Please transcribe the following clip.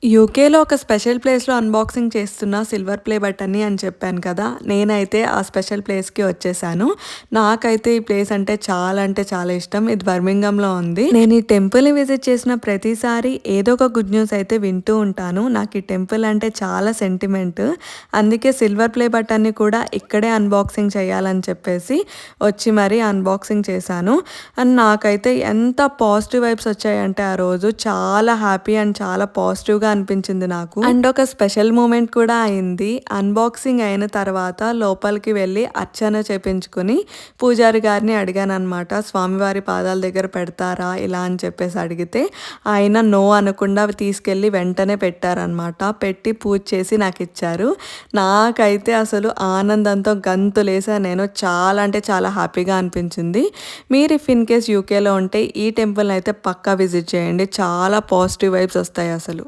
యూకేలో ఒక స్పెషల్ ప్లేస్‌లో అన్బాక్సింగ్ చేస్తున్న సిల్వర్ ప్లే బటన్‌ని అని చెప్పాను కదా! నేనైతే ఆ స్పెషల్ ప్లేస్‌కి వచ్చేసాను. నాకైతే ఈ ప్లేస్ అంటే చాలా ఇష్టం. ఇది బర్మింగమ్‌లో ఉంది. నేను ఈ టెంపుల్‌ని విజిట్ చేసిన ప్రతిసారి ఏదో ఒక గుడ్ న్యూస్ అయితే వింటూ ఉంటాను. నాకు ఈ టెంపుల్ అంటే చాలా సెంటిమెంట్. అందుకే సిల్వర్ ప్లే బటన్‌ని కూడా ఇక్కడే అన్బాక్సింగ్ చేయాలని చెప్పేసి వచ్చి మరీ అన్బాక్సింగ్ చేశాను. అండ్ నాకైతే ఎంత పాజిటివ్ వైబ్స్ వచ్చాయంటే ఆ రోజు చాలా హ్యాపీ అండ్ చాలా పాజిటివ్‌గా అనిపించింది నాకు. అండ్ ఒక స్పెషల్ మూమెంట్ కూడా అయింది. అన్బాక్సింగ్ అయిన తర్వాత లోపలికి వెళ్ళి అర్చన చేపించుకొని పూజారి గారిని అడిగాననమాట. స్వామివారి పాదాల దగ్గర పెడతారా ఇలా అని చెప్పేసి అడిగితే ఆయన నో అనకుండా తీసుకెళ్ళి వెంటనే పెట్టారనమాట. పెట్టి పూజ చేసి నాకు ఇచ్చారు. నాకైతే అసలు ఆనందంతో గంతులేసా నేను. చాలా అంటే చాలా హ్యాపీగా అనిపించింది. మీరు ఇఫ్ ఇన్ కేస్ యూకేలో ఉంటే ఈ టెంపుల్ని అయితే పక్కా విజిట్ చేయండి. చాలా పాజిటివ్ వైబ్స్ వస్తాయి అసలు.